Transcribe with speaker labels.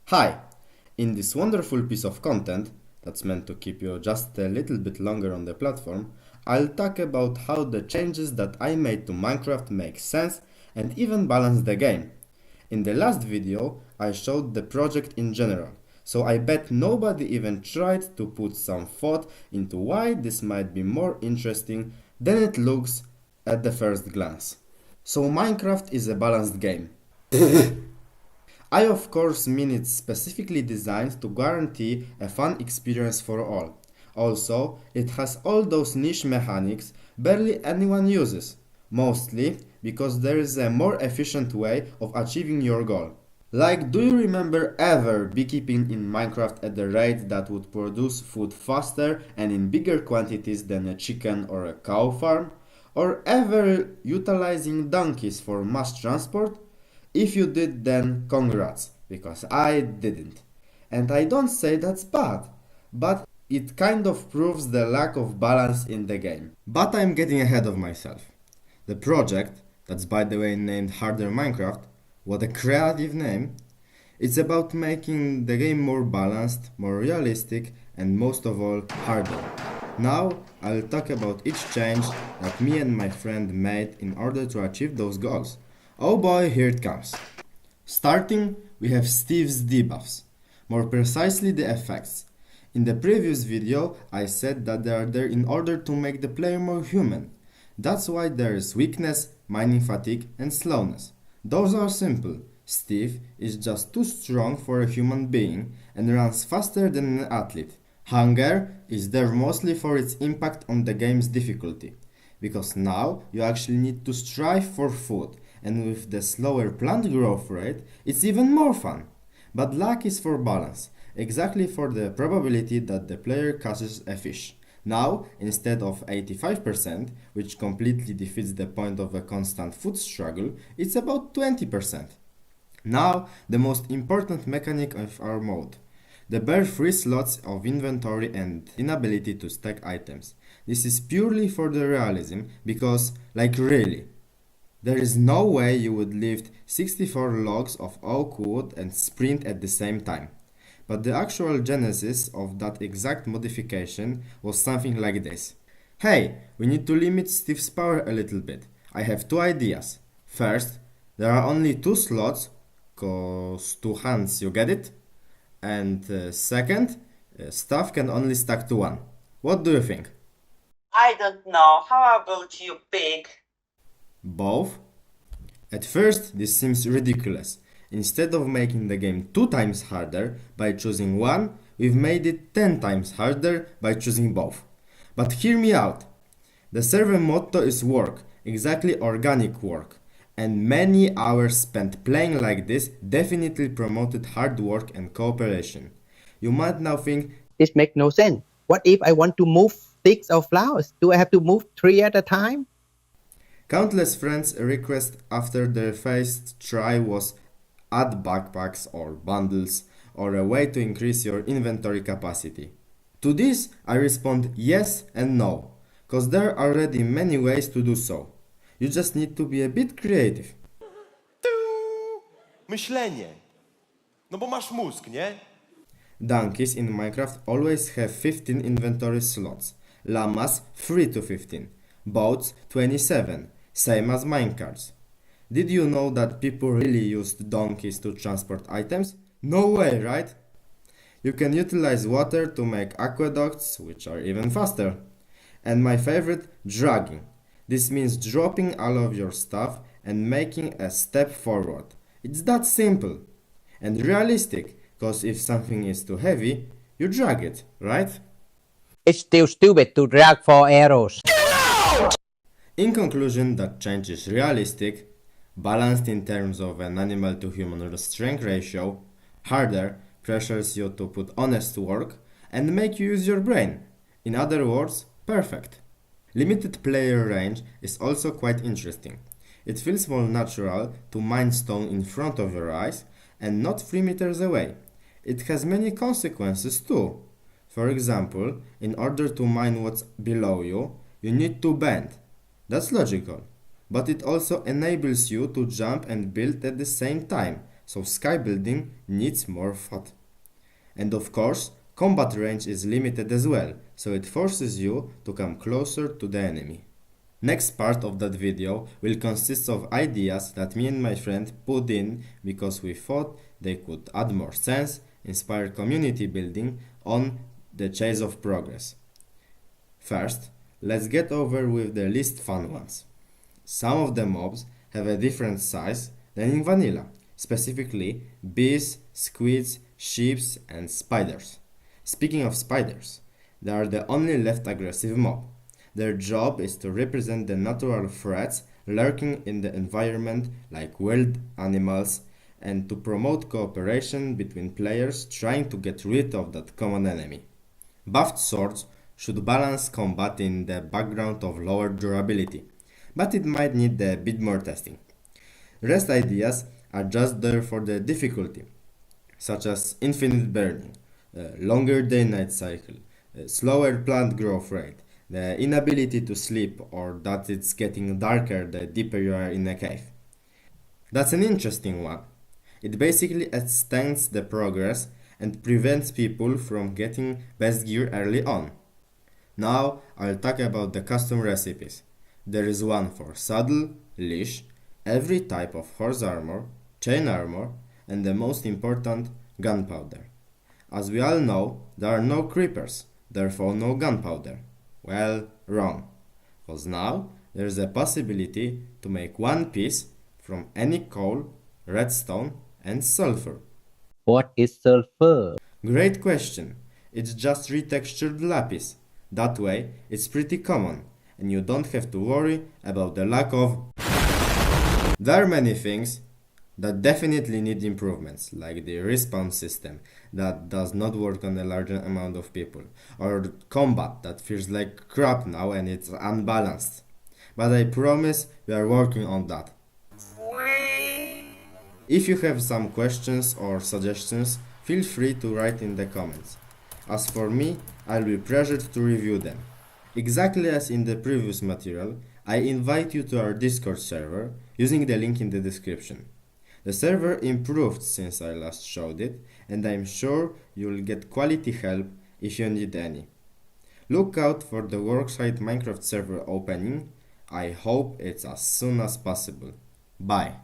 Speaker 1: Hi! In this wonderful piece of content that's meant to keep you just a little bit longer on the platform, I'll talk about how the changes that I made to Minecraft make sense and even balance the game. In the last video, I showed the project in general, so I bet nobody even tried to put some thought into why this might be more interesting than it looks at the first glance. So Minecraft is a balanced game. I of course mean it's specifically designed to guarantee a fun experience for all. Also, it has all those niche mechanics barely anyone uses, mostly because there is a more efficient way of achieving your goal. Like, do you remember ever beekeeping in Minecraft at the rate that would produce food faster and in bigger quantities than a chicken or a cow farm? Or ever utilizing donkeys for mass transport? If you did, then congrats, because I didn't. And I don't say that's bad, but it kind of proves the lack of balance in the game. But I'm getting ahead of myself. The project, that's by the way named Harder Minecraft, what a creative name, it's about making the game more balanced, more realistic, and most of all, harder. Now, I'll talk about each change that me and my friend made in order to achieve those goals. Oh boy, here it comes. Starting, we have Steve's debuffs, more precisely the effects. In the previous video, I said that they are there in order to make the player more human. That's why there is weakness, mining fatigue, and slowness. Those are simple. Steve is just too strong for a human being and runs faster than an athlete. Hunger is there mostly for its impact on the game's difficulty, because now you actually need to strive for food, and with the slower plant growth rate, it's even more fun. But luck is for balance, exactly for the probability that the player catches a fish. Now, instead of 85%, which completely defeats the point of a constant food struggle, it's about 20%. Now, the most important mechanic of our mode. The bare 3 slots of inventory and inability to stack items. This is purely for the realism, because, like really, there is no way you would lift 64 logs of oak wood and sprint at the same time. But the actual genesis of that exact modification was something like this. Hey, we need to limit Steve's power a little bit. I have 2 ideas. First, there are only 2 slots, cause 2 hands, you get it? And second, stuff can only stack to 1. What do you think?
Speaker 2: I don't know. How about you, Pig?
Speaker 1: Both? At first, this seems ridiculous. Instead of making the game 2 times harder by choosing one, we've made it 10 times harder by choosing both. But hear me out. The server motto is work, exactly organic work. And many hours spent playing like this definitely promoted hard work and cooperation. You might now think,
Speaker 3: This makes no sense. What if I want to move sticks or flowers? Do I have to move 3 at a time?
Speaker 1: countless friends' request after their first try was add backpacks or bundles or a way to increase your inventory capacity. To this I respond yes and no, cause there are already many ways to do so. You just need to be a bit creative.
Speaker 4: Myślenie. No bo masz mózg, nie?
Speaker 1: Donkeys in Minecraft always have 15 inventory slots, llamas 3 to 15, boats 27, same as minecarts. Did you know that people really used donkeys to transport items? No way, right? You can utilize water to make aqueducts, which are even faster. And my favorite, dragging. This means dropping all of your stuff and making a step forward. It's that simple. And realistic, because if something is too heavy, you drag it, right?
Speaker 3: It's still stupid to drag 4 arrows.
Speaker 1: In conclusion, that change is realistic, balanced in terms of an animal to human strength ratio, harder, pressures you to put honest work, and make you use your brain. In other words, perfect. Limited player range is also quite interesting. It feels more natural to mine stone in front of your eyes and not 3 meters away. It has many consequences too. For example, in order to mine what's below you, you need to bend. That's logical. But it also enables you to jump and build at the same time, so sky building needs more thought. And of course, combat range is limited as well, so it forces you to come closer to the enemy. Next part of that video will consist of ideas that me and my friend put in because we thought they could add more sense, inspire community building on the chase of progress. First, let's get over with the least fun ones. Some of the mobs have a different size than in vanilla, specifically bees, squids, sheeps, and spiders. Speaking of spiders, they are the only left aggressive mob. Their job is to represent the natural threats lurking in the environment like wild animals and to promote cooperation between players trying to get rid of that common enemy. Buffed swords should balance combat in the background of lower durability, but it might need a bit more testing. Rest ideas are just there for the difficulty, such as infinite burning, longer day-night cycle, slower plant growth rate, the inability to sleep, or that it's getting darker the deeper you are in a cave. That's an interesting one. It basically extends the progress and prevents people from getting best gear early on. Now I'll talk about the custom recipes. There is one for saddle, leash, every type of horse armor, chain armor, and the most important, gunpowder. As we all know, there are no creepers, therefore no gunpowder. Well, wrong. Cause now there's a possibility to make one piece from any coal, redstone, and sulfur.
Speaker 3: What is sulfur?
Speaker 1: Great question. It's just retextured lapis. That way, it's pretty common, and you don't have to worry about the lack of. There are many things that definitely need improvements, like the respawn system that does not work on a larger amount of people, or combat that feels like crap now and it's unbalanced. But I promise we are working on that. If you have some questions or suggestions, feel free to write in the comments. As for me, I'll be pressured to review them. Exactly as in the previous material, I invite you to our Discord server using the link in the description. The server improved since I last showed it, and I'm sure you'll get quality help if you need any. Look out for the WorkSite Minecraft server opening. I hope it's as soon as possible. Bye.